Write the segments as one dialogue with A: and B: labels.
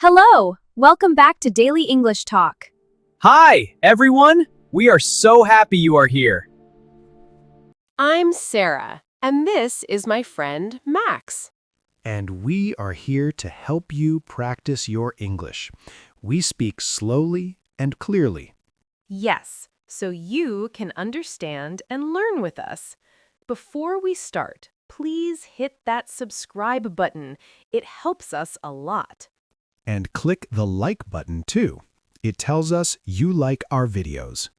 A: Hello! Welcome back to Daily English Talk.
B: Hi, everyone! We are so happy you are here.
C: I'm Sarah, and this is my friend Max.
D: And we are here to help you practice your English. We speak slowly and clearly.
C: Yes, so you can understand and learn with us. Before we start, please hit that subscribe button. It helps us a lot.
D: And click the like button too. It tells us you like our videos.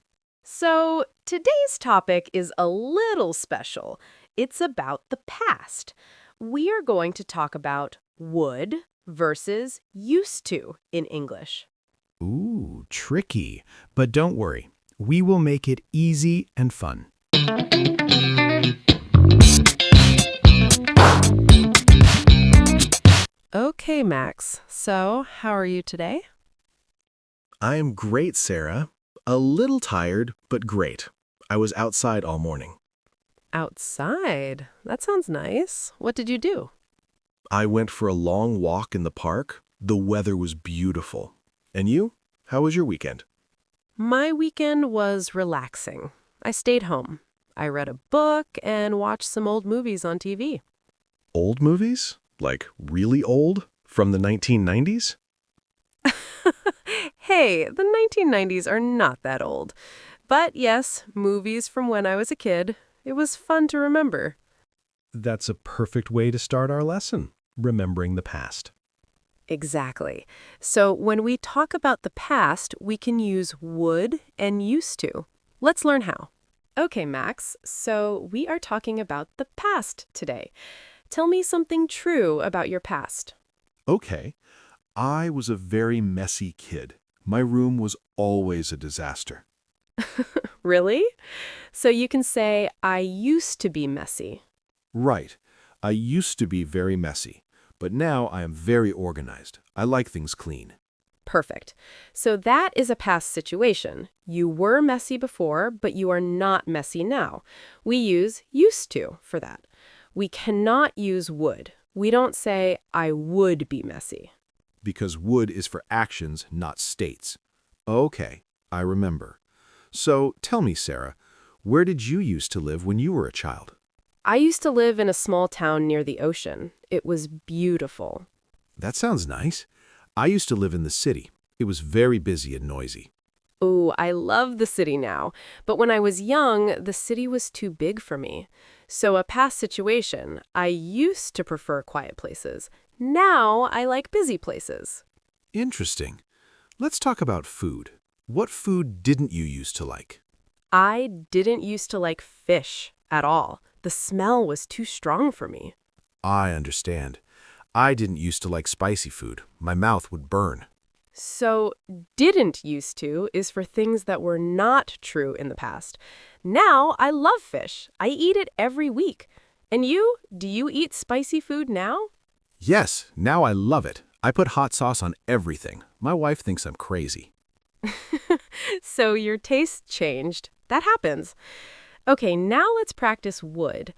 C: So, today's topic is a little special. It's about the past. We are going to talk about would versus used to in English.
D: Ooh, tricky. But don't worry. We will make it easy and fun.
C: Okay, Max. So, how are you today?
E: I am great, Sarah. A little tired, but great. I was outside all morning.
C: Outside? That sounds nice. What did you do?
E: I went for a long walk in the park. The weather was beautiful. And you? How was your weekend?
C: My weekend was relaxing. I stayed home. I read a book and watched some old movies on TV.
E: Old movies? Like really old? From the 1990s?
C: Hey, the 1990s are not that old. But yes, movies from when I was a kid. It was fun to remember.
D: That's a perfect way to start our lesson, remembering the past.
C: Exactly. So when we talk about the past, we can use would and used to. Let's learn how. Okay, Max, so we are talking about the past today. Tell me something true about your past.
E: Okay. I was a very messy kid. My room was always a disaster.
C: Really? So you can say, I used to be messy.
E: Right. I used to be very messy, but now I am very organized. I like things clean.
C: Perfect. So that is a past situation. You were messy before, but you are not messy now. We use used to for that. We cannot use would. We don't say, I would be messy.
E: Because would is for actions, not states. Okay, I remember. So tell me, Sarah, where did you used to live when you were a child?
C: I used to live in a small town near the ocean. It was beautiful.
E: That sounds nice. I used to live in the city. It was very busy and noisy.
C: Ooh, I love the city now. But when I was young, the city was too big for me. So a past situation, I used to prefer quiet places. Now I like busy places.
E: Interesting. Let's talk about food. What food didn't you used to like?
C: I didn't used to like fish at all. The smell was too strong for me.
E: I understand. I didn't used to like spicy food. My mouth would burn.
C: So didn't used to is for things that were not true in the past. Now I love fish. I eat it every week. And you? Do you eat spicy food now?
E: Yes, now I love it. I put hot sauce on everything. My wife thinks I'm crazy.
C: So your taste changed. That happens. Okay, now let's practice would.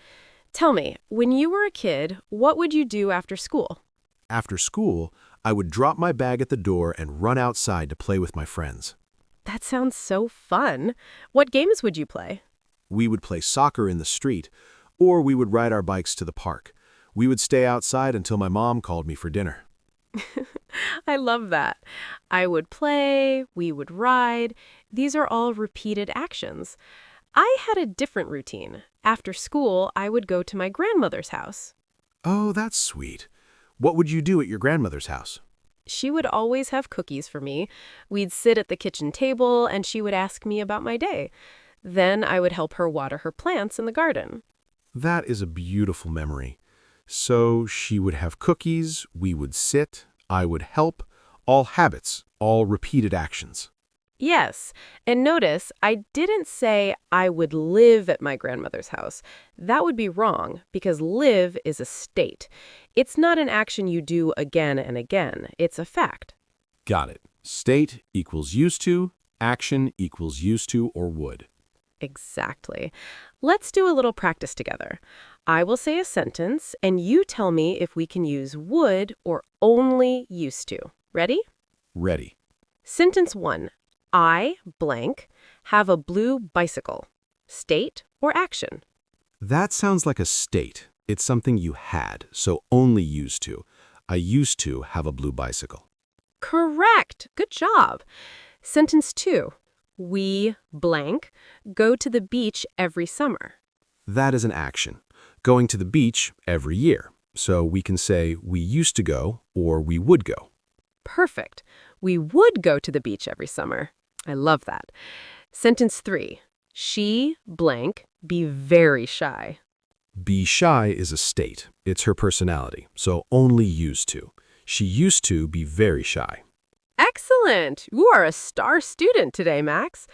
C: Tell me, when you were a kid, what would you do after school?
E: After school, I would drop my bag at the door and run outside to play with my friends.
C: That sounds so fun. What games would you play?
E: We would play soccer in the street, or we would ride our bikes to the park. We would stay outside until my mom called me for dinner.
C: I love that. I would play, we would ride. These are all repeated actions. I had a different routine. After school, I would go to my grandmother's house.
E: Oh, that's sweet. What would you do at your grandmother's house?
C: She would always have cookies for me. We'd sit at the kitchen table, and she would ask me about my day. Then I would help her water her plants in the garden.
E: That is a beautiful memory. So she would have cookies, we would sit, I would help, all habits, all repeated actions.
C: Yes, and notice I didn't say I would live at my grandmother's house. That would be wrong because live is a state. It's not an action you do again and again. It's a fact.
E: Got it. State equals used to, action equals used to or would.
C: Exactly. Let's do a little practice together. I will say a sentence, and you tell me if we can use would or only used to. Ready?
E: Ready.
C: Sentence 1. I, blank, have a blue bicycle. State or action?
E: That sounds like a state. It's something you had, so only used to. I used to have a blue bicycle.
C: Correct. Good job. Sentence 2. We, blank, go to the beach every summer.
E: That is an action. Going to the beach every year. So we can say we used to go or we would go.
C: Perfect. We would go to the beach every summer. I love that. Sentence 3. She, blank, be very shy.
E: Be shy is a state. It's her personality, so only used to. She used to be very shy.
C: Excellent. You are a star student today, Max.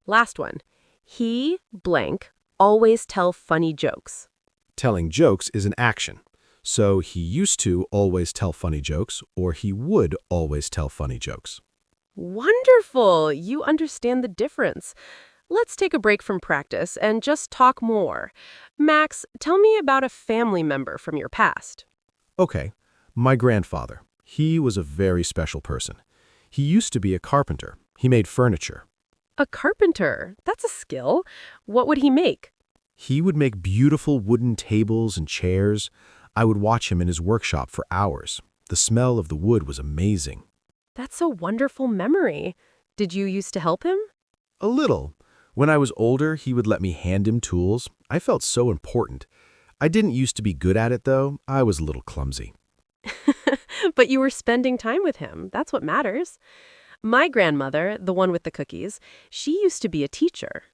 C: Last one. He, blank, always tell funny jokes.
E: Telling jokes is an action. So he used to always tell funny jokes, or he would always tell funny jokes.
C: Wonderful. You understand the difference. Let's take a break from practice and just talk more. Max, tell me about a family member from your past.
E: Okay, my grandfather. He was a very special person. He used to be a carpenter. He made furniture.
C: A carpenter. That's a skill. What would he make?
E: He would make beautiful wooden tables and chairs. I would watch him in his workshop for hours. The smell of the wood was amazing.
C: That's a wonderful memory. Did you used to help him?
E: A little. When I was older, he would let me hand him tools. I felt so important. I didn't used to be good at it, though. I was a little clumsy.
C: But you were spending time with him. That's what matters. My grandmother, the one with the cookies, she used to be a teacher.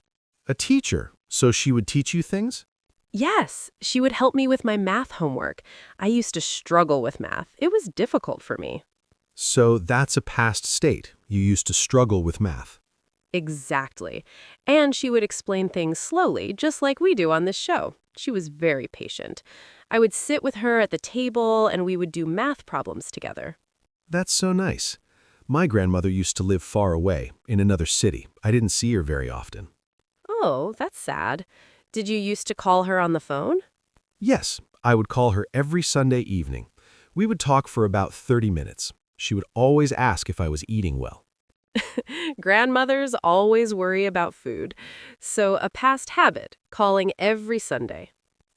E: A teacher? So she would teach you things?
C: Yes, she would help me with my math homework. I used to struggle with math. It was difficult for me.
E: So that's a past state. You used to struggle with math.
C: Exactly. And she would explain things slowly, just like we do on this show. She was very patient. I would sit with her at the table and we would do math problems together.
E: That's so nice. My grandmother used to live far away, in another city. I didn't see her very often.
C: Oh, that's sad. Did you used to call her on the phone?
E: Yes, I would call her every Sunday evening. We would talk for about 30 minutes. She would always ask if I was eating well.
C: Grandmothers always worry about food. So a past habit, calling every Sunday.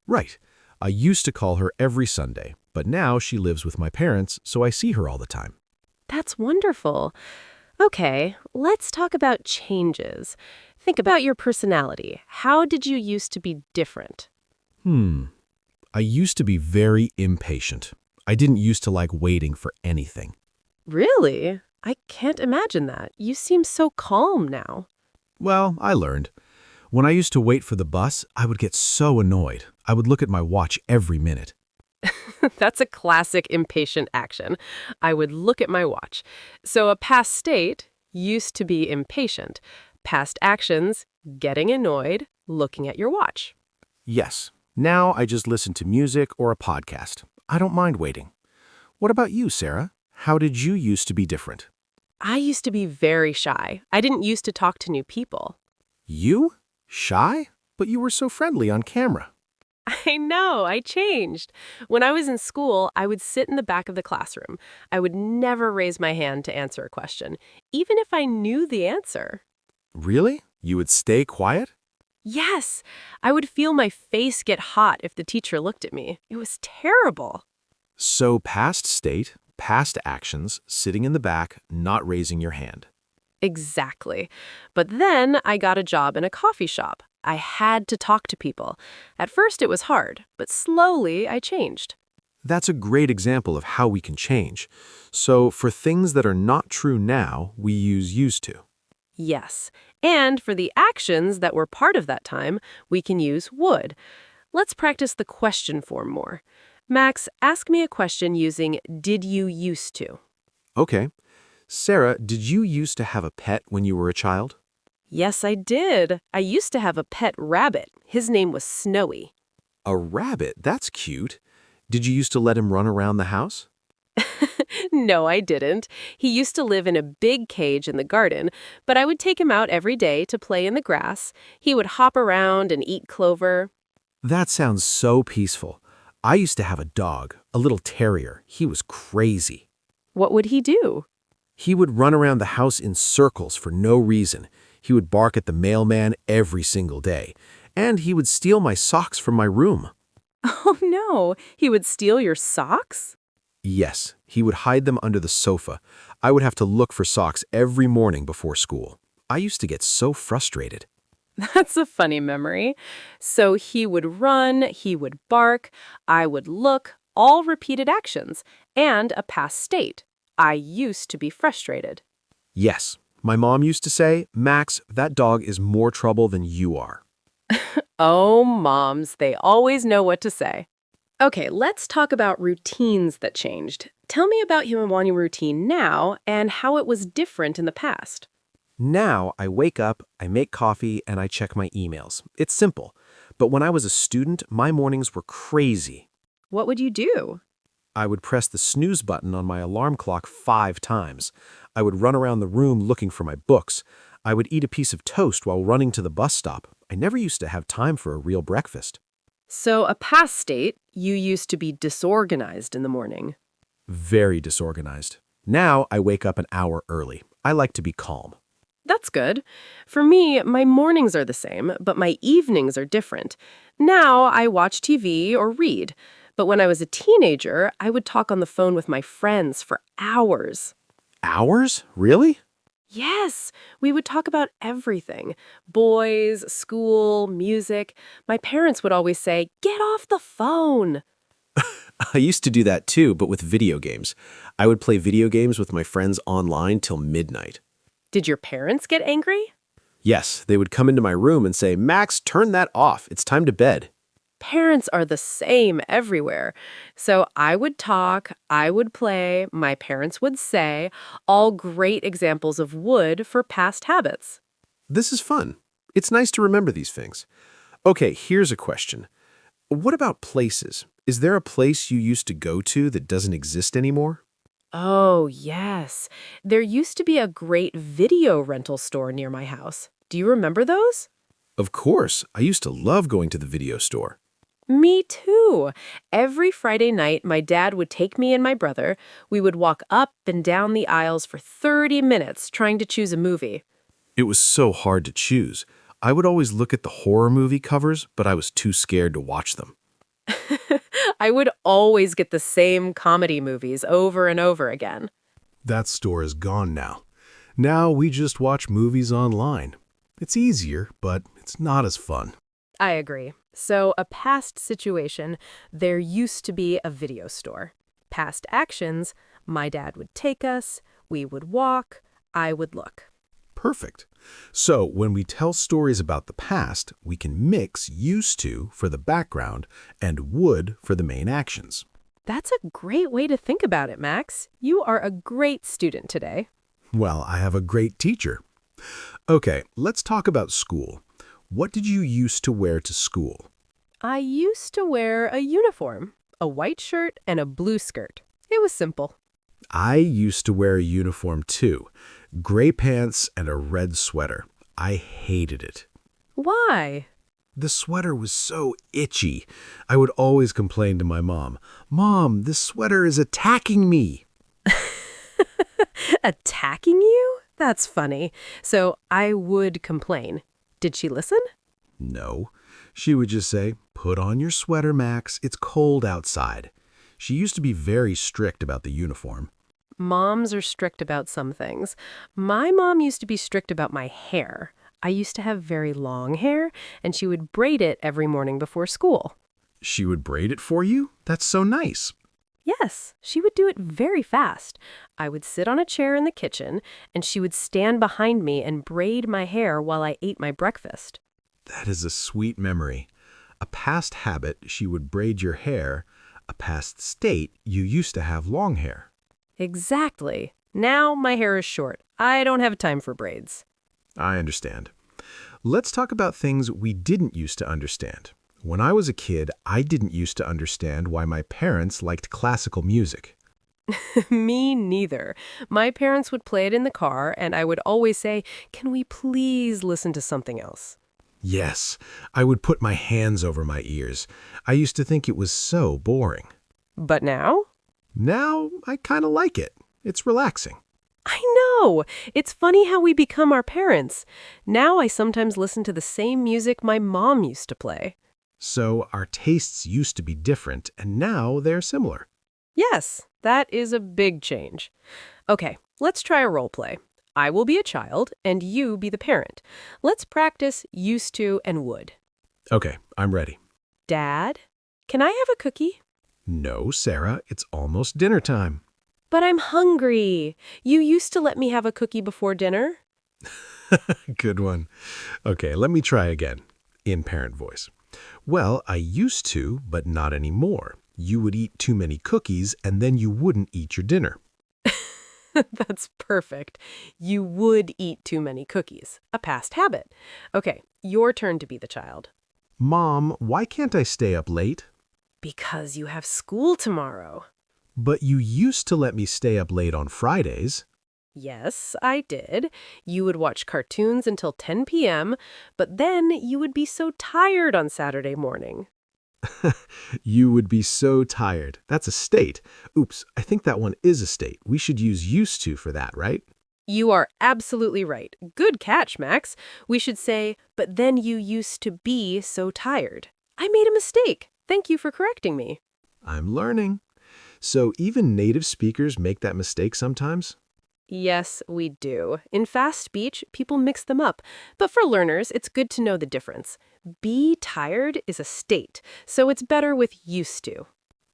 E: Right. I used to call her every Sunday, but now she lives with my parents, so I see her all the time.
C: That's wonderful. Okay, let's talk about changes. Think about your personality. How did you used to be different?
E: I used to be very impatient. I didn't used to like waiting for anything.
C: Really? I can't imagine that. You seem so calm now.
E: Well, I learned. When I used to wait for the bus, I would get so annoyed. I would look at my watch every minute.
C: That's a classic impatient action. I would look at my watch. So a past state used to be impatient. Past actions, getting annoyed, looking at your watch.
E: Yes. Now I just listen to music or a podcast. I don't mind waiting. What about you, Sarah? How did you used to be different?
C: I used to be very shy. I didn't used to talk to new people.
E: You? Shy? But you were so friendly on camera.
C: I know, I changed. When I was in school, I would sit in the back of the classroom. I would never raise my hand to answer a question, even if I knew the answer.
E: Really? You would stay quiet?
C: Yes, I would feel my face get hot if the teacher looked at me. It was terrible.
E: So past state, past actions, sitting in the back, not raising your hand.
C: Exactly. But then I got a job in a coffee shop. I had to talk to people. At first it was hard, but slowly I changed.
E: That's a great example of how we can change. So for things that are not true now, we use used to.
C: Yes. And for the actions that were part of that time, we can use would. Let's practice the question form more. Max, ask me a question using did you used to?
E: Okay. Sarah, did you used to have a pet when you were a child?
C: Yes, I did. I used to have a pet rabbit. His name was Snowy.
E: A rabbit? That's cute. Did you used to let him run around the house?
C: No, I didn't. He used to live in a big cage in the garden, but I would take him out every day to play in the grass. He would hop around and eat clover.
E: That sounds so peaceful. I used to have a dog, a little terrier. He was crazy.
C: What would he do?
E: He would run around the house in circles for no reason. He would bark at the mailman every single day. And he would steal my socks from my room.
C: Oh no, he would steal your socks?
E: Yes, he would hide them under the sofa. I would have to look for socks every morning before school. I used to get so frustrated.
C: That's a funny memory. So he would run, he would bark, I would look, all repeated actions, and a past state. I used to be frustrated.
E: Yes, my mom used to say, Max, that dog is more trouble than you are.
C: Oh, moms, they always know what to say. Okay, let's talk about routines that changed. Tell me about your morning routine now and how it was different in the past.
E: Now I wake up, I make coffee, and I check my emails. It's simple. But when I was a student, my mornings were crazy.
C: What would you do?
E: I would press the snooze button on my alarm clock 5 times. I would run around the room looking for my books. I would eat a piece of toast while running to the bus stop. I never used to have time for a real breakfast.
C: So, a past state, you used to be disorganized in the morning.
E: Very disorganized. Now I wake up an hour early. I like to be calm.
C: That's good. For me, my mornings are the same, but my evenings are different. Now I watch TV or read. But when I was a teenager, I would talk on the phone with my friends for hours.
E: Hours? Really?
C: Yes, we would talk about everything. Boys, school, music. My parents would always say, "Get off the phone."
E: I used to do that too, but with video games. I would play video games with my friends online till midnight.
C: Did your parents get angry?
E: Yes, they would come into my room and say, Max, turn that off. It's time to bed.
C: Parents are the same everywhere. So I would talk, I would play, my parents would say, all great examples of would for past habits.
E: This is fun. It's nice to remember these things. Okay, here's a question. What about places? Is there a place you used to go to that doesn't exist anymore?
C: Oh, yes. There used to be a great video rental store near my house. Do you remember those?
E: Of course. I used to love going to the video store.
C: Me too. Every Friday night, my dad would take me and my brother. We would walk up and down the aisles for 30 minutes trying to choose a movie.
E: It was so hard to choose. I would always look at the horror movie covers, but I was too scared to watch them.
C: I would always get the same comedy movies over and over again.
D: That store is gone now. Now we just watch movies online. It's easier, but it's not as fun.
C: I agree. So, a past situation, there used to be a video store. Past actions, my dad would take us, we would walk, I would look.
D: Perfect. So when we tell stories about the past, we can mix used to for the background and would for the main actions.
C: That's a great way to think about it, Max. You are a great student today.
D: Well, I have a great teacher. Okay, let's talk about school. What did you used to wear to school?
C: I used to wear a uniform, a white shirt and a blue skirt. It was simple.
D: I used to wear a uniform too. Gray pants and a red sweater. I hated it.
C: Why?
D: The sweater was so itchy. I would always complain to my mom, "Mom, this sweater is attacking me."
C: Attacking you? That's funny. So I would complain. Did she listen?
D: No. She would just say, "Put on your sweater, Max. It's cold outside." She used to be very strict about the uniform.
C: Moms are strict about some things. My mom used to be strict about my hair. I used to have very long hair, and she would braid it every morning before school.
D: She would braid it for you? That's so nice.
C: Yes, she would do it very fast. I would sit on a chair in the kitchen, and she would stand behind me and braid my hair while I ate my breakfast.
D: That is a sweet memory. A past habit, she would braid your hair. A past state, you used to have long hair.
C: Exactly. Now my hair is short. I don't have time for braids.
D: I understand. Let's talk about things we didn't used to understand. When I was a kid, I didn't used to understand why my parents liked classical music.
C: Me neither. My parents would play it in the car, and I would always say, "Can we please listen to something else?"
D: Yes, I would put my hands over my ears. I used to think it was so boring.
C: But now?
D: Now, I kind of like it. It's relaxing.
C: I know! It's funny how we become our parents. Now I sometimes listen to the same music my mom used to play.
D: So our tastes used to be different, and now they're similar.
C: Yes, that is a big change. Okay, let's try a role play. I will be a child, and you be the parent. Let's practice used to and would.
D: Okay, I'm ready.
C: Dad, can I have a cookie?
D: No, Sarah, it's almost dinner time.
C: But I'm hungry. You used to let me have a cookie before dinner.
D: Good one. Okay, let me try again, in parent voice. Well, I used to, but not anymore. You would eat too many cookies, and then you wouldn't eat your dinner.
C: That's perfect. You would eat too many cookies. A past habit. Okay, your turn to be the child.
D: Mom, why can't I stay up late?
C: Because you have school tomorrow.
D: But you used to let me stay up late on Fridays.
C: Yes, I did. You would watch cartoons until 10 p.m., but then you would be so tired on Saturday morning.
D: You would be so tired. That's a state. Oops, I think that one is a state. We should use used to for that, right?
C: You are absolutely right. Good catch, Max. We should say, but then you used to be so tired. I made a mistake. Thank you for correcting me.
D: I'm learning. So even native speakers make that mistake sometimes?
C: Yes, we do. In fast speech, people mix them up. But for learners, it's good to know the difference. Be tired is a state, so it's better with used to.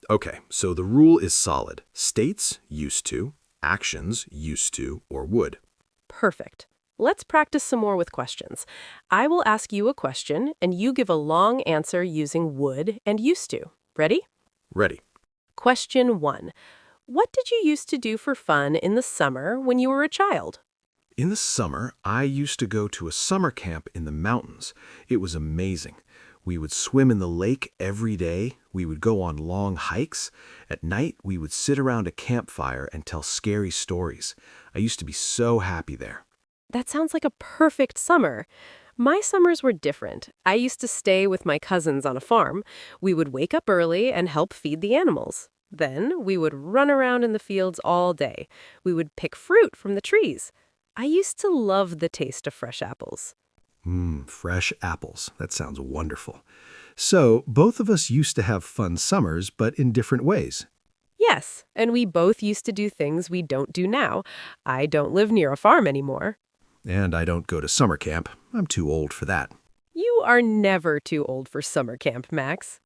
D: Okay, so the rule is solid. States, used to, actions, used to, or would.
C: Perfect. Let's practice some more with questions. I will ask you a question, and you give a long answer using would and used to. Ready?
D: Ready.
C: Question 1. What did you used to do for fun in the summer when you were a child?
D: In the summer, I used to go to a summer camp in the mountains. It was amazing. We would swim in the lake every day. We would go on long hikes. At night, we would sit around a campfire and tell scary stories. I used to be so happy there.
C: That sounds like a perfect summer. My summers were different. I used to stay with my cousins on a farm. We would wake up early and help feed the animals. Then we would run around in the fields all day. We would pick fruit from the trees. I used to love the taste of fresh apples.
D: Fresh apples. That sounds wonderful. So, both of us used to have fun summers, but in different ways.
C: Yes, and we both used to do things we don't do now. I don't live near a farm anymore.
D: And I don't go to summer camp. I'm too old for that.
C: You are never too old for summer camp, Max.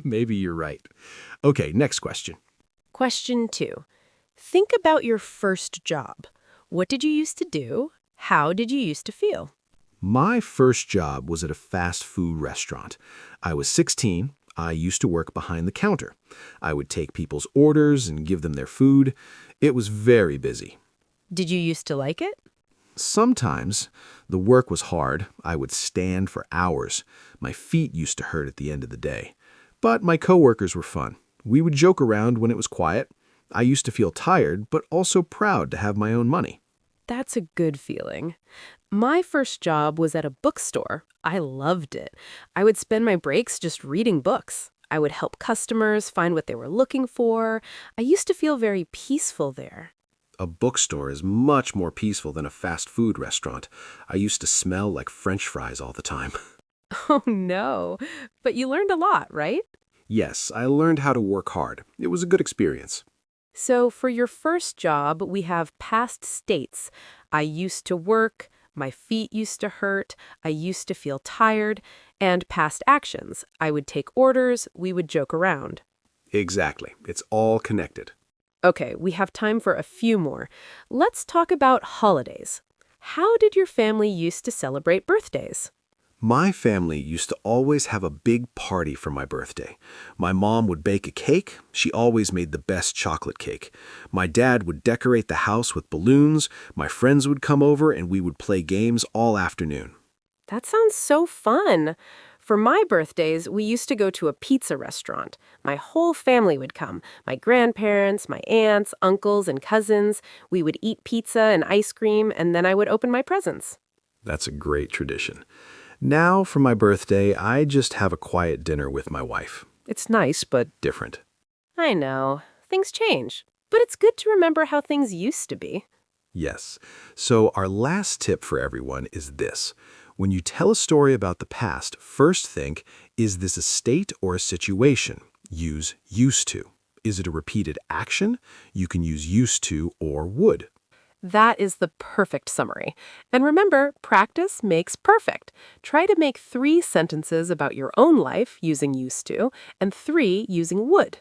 D: Maybe you're right. Okay, next question.
C: Question 2. Think about your first job. What did you used to do? How did you used to feel?
D: My first job was at a fast food restaurant. I was 16. I used to work behind the counter. I would take people's orders and give them their food. It was very busy.
C: Did you used to like it?
D: Sometimes. The work was hard. I would stand for hours. My feet used to hurt at the end of the day. But my coworkers were fun. We would joke around when it was quiet. I used to feel tired, but also proud to have my own money.
C: That's a good feeling. My first job was at a bookstore. I loved it. I would spend my breaks just reading books. I would help customers find what they were looking for. I used to feel very peaceful there.
D: A bookstore is much more peaceful than a fast food restaurant. I used to smell like French fries all the time.
C: Oh, no. But you learned a lot, right?
D: Yes, I learned how to work hard. It was a good experience.
C: So for your first job, we have past states. I used to work, my feet used to hurt, I used to feel tired, and past actions. I would take orders, we would joke around.
D: Exactly. It's all connected.
C: Okay, we have time for a few more. Let's talk about holidays. How did your family used to celebrate birthdays?
D: My family used to always have a big party for my birthday. My mom would bake a cake. She always made the best chocolate cake. My dad would decorate the house with balloons. My friends would come over and we would play games all afternoon.
C: That sounds so fun. For my birthdays, we used to go to a pizza restaurant. My whole family would come. My grandparents, my aunts, uncles, and cousins. We would eat pizza and ice cream, and then I would open my presents.
D: That's a great tradition. Now, for my birthday, I just have a quiet dinner with my wife. It's nice, but different.
C: I know. Things change. But it's good to remember how things used to be.
D: Yes. So our last tip for everyone is this. When you tell a story about the past, first think, is this a state or a situation? Use used to. Is it a repeated action? You can use used to or would.
C: That is the perfect summary. And remember, practice makes perfect. Try to make 3 sentences about your own life using used to, and 3 using would.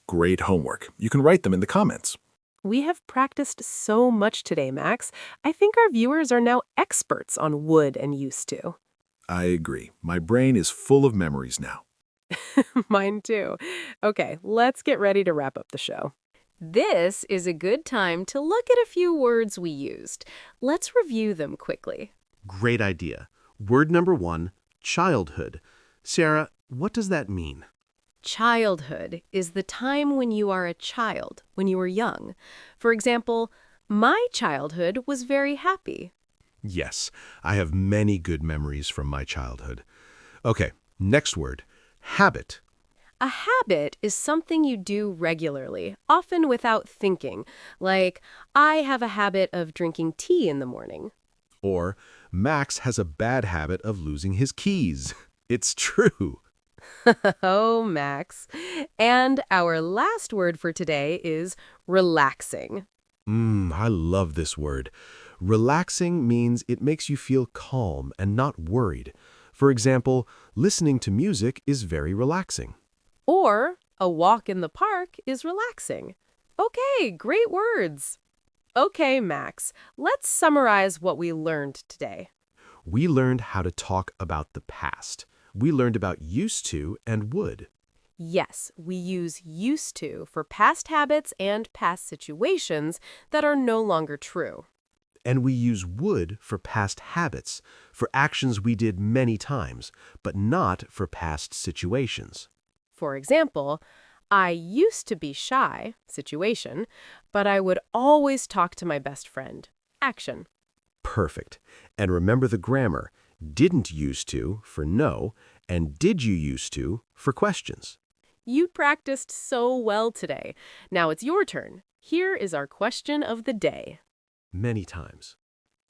D: Great homework. You can write them in the comments.
C: We have practiced so much today, Max. I think our viewers are now experts on would and used to.
D: I agree. My brain is full of memories now.
C: Mine too. Okay, let's get ready to wrap up the show.
A: This is a good time to look at a few words we used. Let's review them quickly.
E: Great idea. Word number 1, childhood. Sarah, what does that mean?
A: Childhood is the time when you are a child, when you are young. For example, my childhood was very happy.
E: Yes, I have many good memories from my childhood. Okay, next word, habit.
A: A habit is something you do regularly, often without thinking, like, I have a habit of drinking tea in the morning.
E: Or, Max has a bad habit of losing his keys. It's true.
A: Oh, Max. And our last word for today is relaxing.
E: I love this word. Relaxing means it makes you feel calm and not worried. For example, listening to music is very relaxing.
A: Or a walk in the park is relaxing. Okay, great words. Okay, Max, let's summarize what we learned today.
E: We learned how to talk about the past. We learned about used to and would.
A: Yes, we use used to for past habits and past situations that are no longer true.
E: And we use would for past habits, for actions we did many times, but not for past situations.
A: For example, I used to be shy, situation, but I would always talk to my best friend, action.
E: Perfect. And remember the grammar. Didn't used to for no, and did you used to for questions.
A: You practiced so well today. Now it's your turn. Here is our question of the day.
E: Many times.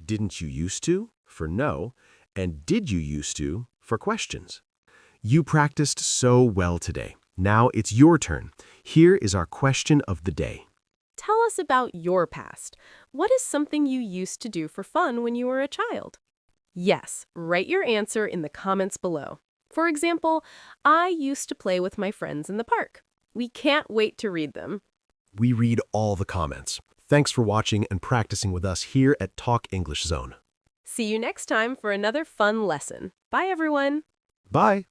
E: Didn't you used to for no, and did you used to for questions. You practiced so well today. Now it's your turn. Here is our question of the day.
A: Tell us about your past. What is something you used to do for fun when you were a child? Yes, write your answer in the comments below. For example, I used to play with my friends in the park. We can't wait to read them.
E: We read all the comments. Thanks for watching and practicing with us here at Talk English Zone.
A: See you next time for another fun lesson. Bye, everyone.
E: Bye.